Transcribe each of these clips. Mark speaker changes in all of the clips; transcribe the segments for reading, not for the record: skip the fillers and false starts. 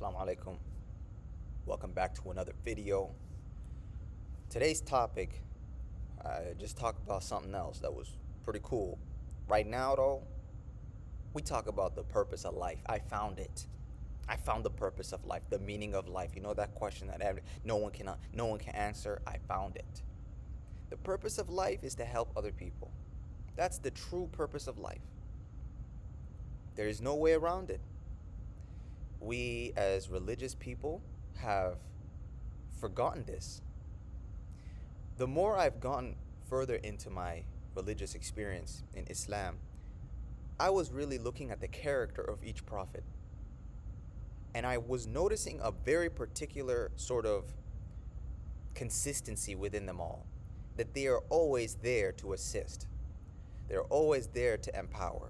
Speaker 1: Salam Aleikum. Welcome back to another video. Today's topic, I just talked about something else that was pretty cool. Right now, though, we talk about the purpose of life. I found it. I found the purpose of life, the meaning of life. You know that question that no one can answer. I found it. The purpose of life is to help other people. That's the true purpose of life. There is no way around it. We, as religious people, have forgotten this. The more I've gone further into my religious experience in Islam, I was really looking at the character of each prophet. And I was noticing a very particular sort of consistency within them all. That they are always there to assist. They're always there to empower,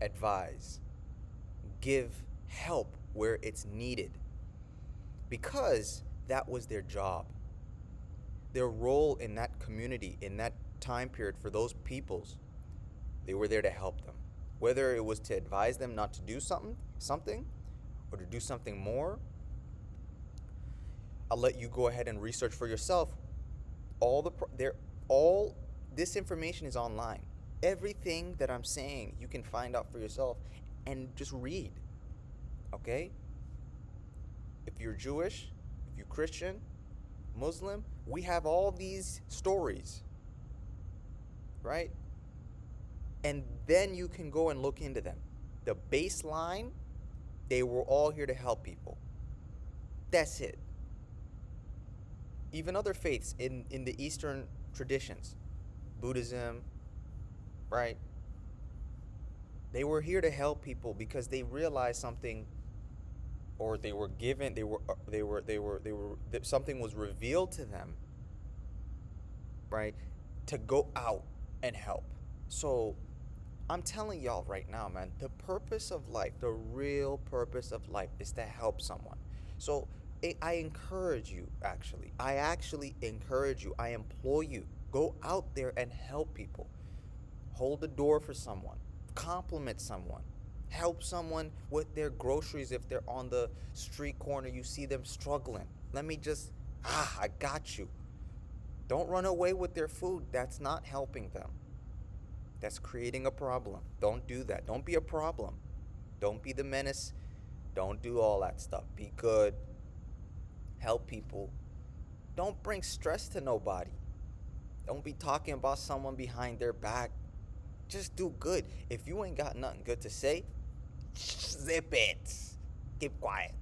Speaker 1: advise, give help where it's needed, because that was their job. Their role in that community, in that time period, for those peoples, they were there to help them, whether it was to advise them not to do something or to do something more. I'll let you go ahead and research for yourself. All this information is online. Everything that I'm saying you can find out for yourself and just read. Okay? If you're Jewish, if you're Christian, Muslim, we have all these stories, right? And then you can go and look into them. The baseline, they were all here to help people. That's it. Even other faiths in the Eastern traditions, Buddhism, right? They were here to help people because they realized something, or they were given, something was revealed to them, right, to go out and help. So I'm telling y'all right now, man, the purpose of life, the real purpose of life, is to help someone. So I encourage you, I actually encourage you, I implore you, go out there and help people. Hold the door for someone, compliment someone, help someone with their groceries. If they're on the street corner, you see them struggling, I got you. Don't run away with their food. That's not helping them. That's creating a problem. Don't do that. Don't be a problem. Don't be the menace. Don't do all that stuff. Be good. Help people. Don't bring stress to nobody. Don't be talking about someone behind their back. Just do good. If you ain't got nothing good to say, zip it. Keep quiet.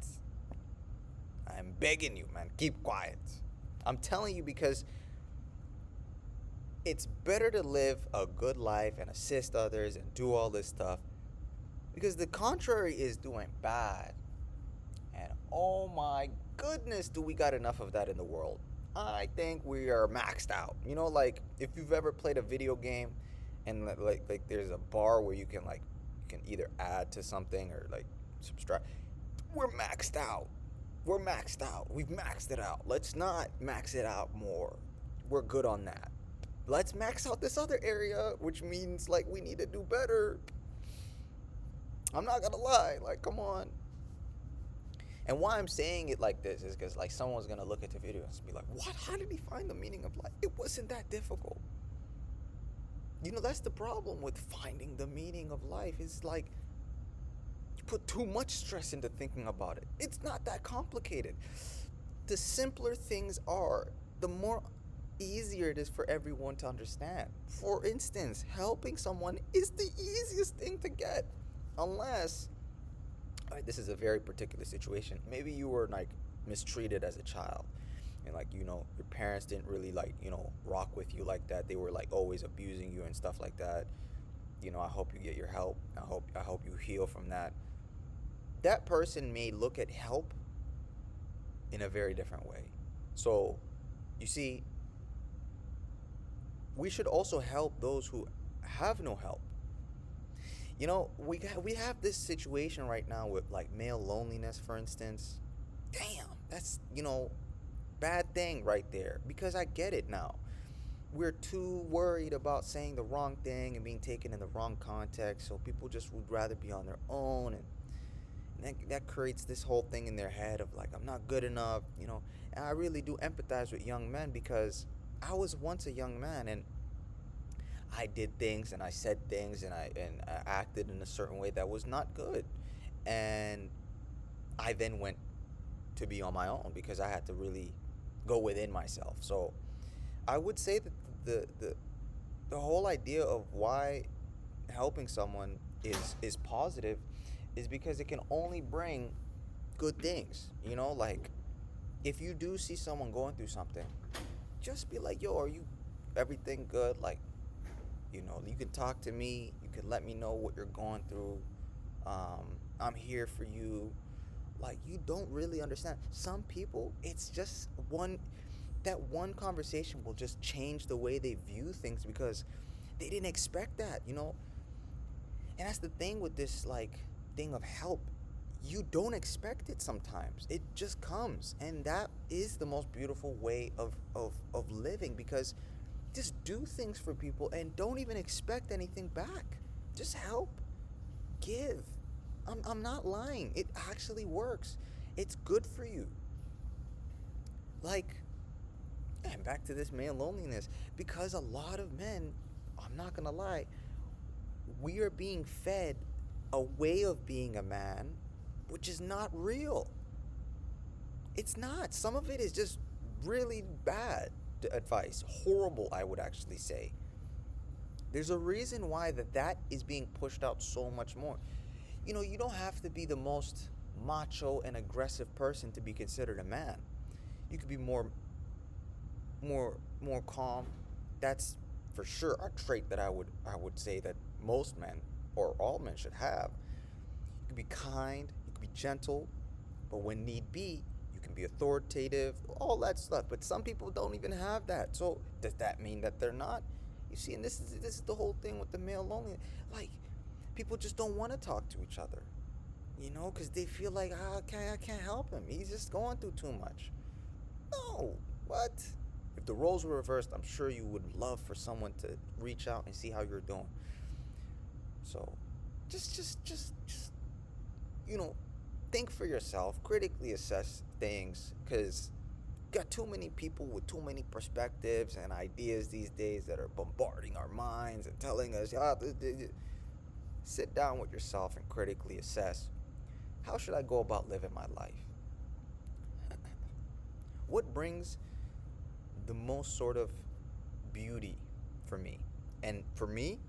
Speaker 1: I'm begging you, man. Keep quiet. I'm telling you, because it's better to live a good life and assist others and do all this stuff, because the contrary is doing bad. And oh my goodness, do we got enough of that in the world. I think we are maxed out. You know, like if you've ever played a video game and like there's a bar where you can either add to something or like subtract. We're maxed out. We've maxed it out. Let's not max it out more. We're good on that. Let's max out this other area, which means like we need to do better. I'm not gonna lie, like, come on. And why I'm saying it like this is because like someone's gonna look at the video and be like, what? How did he find the meaning of life? It wasn't that difficult. You know, that's the problem with finding the meaning of life. It's like you put too much stress into thinking about it. It's not that complicated. The simpler things are, the more easier it is for everyone to understand. For instance, helping someone is the easiest thing to get. Unless, this is a very particular situation. Maybe you were like mistreated as a child. And like, you know, your parents didn't really like, you know, rock with you like that. They were like always abusing you and stuff like that. You know, I hope you get your help. I hope you heal from that. That person may look at help in a very different way. So, you see, we should also help those who have no help. You know, we have this situation right now with like male loneliness, for instance. Damn, that's, you know, bad thing right there, because I get it now. We're too worried about saying the wrong thing and being taken in the wrong context, so people just would rather be on their own. And that creates this whole thing in their head of like, I'm not good enough, you know. And I really do empathize with young men because I was once a young man, and I did things and I said things and I acted in a certain way that was not good. And I then went to be on my own because I had to really go within myself. So I would say that the whole idea of why helping someone is positive is because it can only bring good things. You know, like if you do see someone going through something, just be like, yo, are you everything good? Like, you know, you can talk to me, you can let me know what you're going through. I'm here for you. Like, you don't really understand. Some people, it's just that one conversation will just change the way they view things because they didn't expect that, you know. And that's the thing with this, like, thing of help. You don't expect it sometimes. It just comes. And that is the most beautiful way of living, because just do things for people and don't even expect anything back. Just help. Give. I'm not lying. It actually works. It's good for you. Like, and back to this male loneliness. Because a lot of men, I'm not gonna lie, we are being fed a way of being a man which is not real. It's not. Some of it is just really bad advice. Horrible, I would actually say. There's a reason why that is being pushed out so much more. You know, you don't have to be the most macho and aggressive person to be considered a man. You could be more calm. That's for sure a trait that I would say that most men or all men should have. You can be kind, you can be gentle, but when need be, you can be authoritative, all that stuff. But some people don't even have that. So does that mean that they're not? You see, and this is the whole thing with the male loneliness. Like, people just don't want to talk to each other, you know, because they feel like, I can't help him. He's just going through too much. No, what? If the roles were reversed, I'm sure you would love for someone to reach out and see how you're doing. So, just, you know, think for yourself, critically assess things, because got too many people with too many perspectives and ideas these days that are bombarding our minds and telling us, sit down with yourself and critically assess, how should I go about living my life? What brings the most sort of beauty for me? And for me,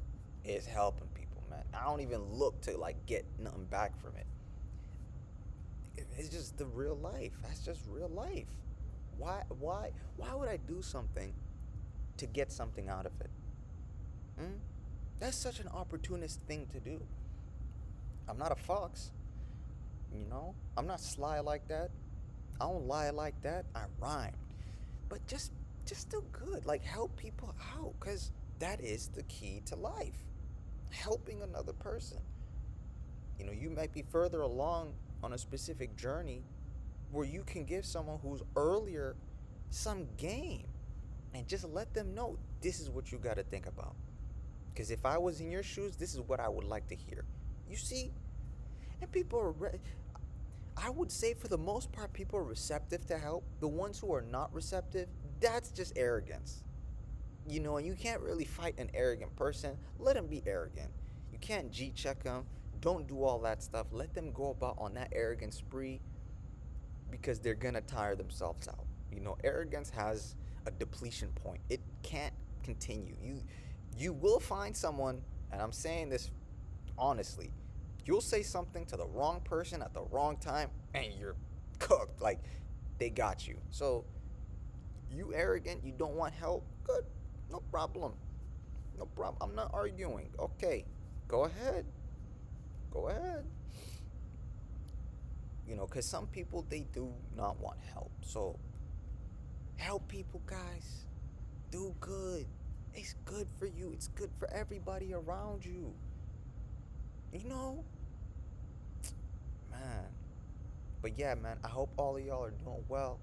Speaker 1: is helping people, man. I don't even look to like get nothing back from it. It's just the real life. That's just real life. Why would I do something to get something out of it? Hmm? That's such an opportunist thing to do. I'm not a fox, you know? I'm not sly like that. I don't lie like that. I rhyme. But just do good. Like, help people out, cuz that is the key to life. Helping another person. You know, you might be further along on a specific journey where you can give someone who's earlier some game and just let them know this is what you got to think about. Because if I was in your shoes, this is what I would like to hear. You see? And people are, I would say for the most part, people are receptive to help. The ones who are not receptive, that's just arrogance. You know, and you can't really fight an arrogant person. Let them be arrogant. You can't G check them. Don't do all that stuff. Let them go about on that arrogant spree because they're going to tire themselves out. You know, arrogance has a depletion point. It can't continue. You will find someone, and I'm saying this honestly, you'll say something to the wrong person at the wrong time and you're cooked. Like, they got you. So, you arrogant, you don't want help? Good. No problem. No problem. I'm not arguing. Okay. Go ahead. Go ahead. You know, because some people, they do not want help. So, help people, guys. Do good. It's good for you. It's good for everybody around you. You know? Man. But yeah, man, I hope all of y'all are doing well.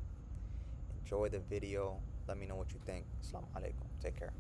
Speaker 1: Enjoy the video. Let me know what you think. Salam Aleikum. Take care.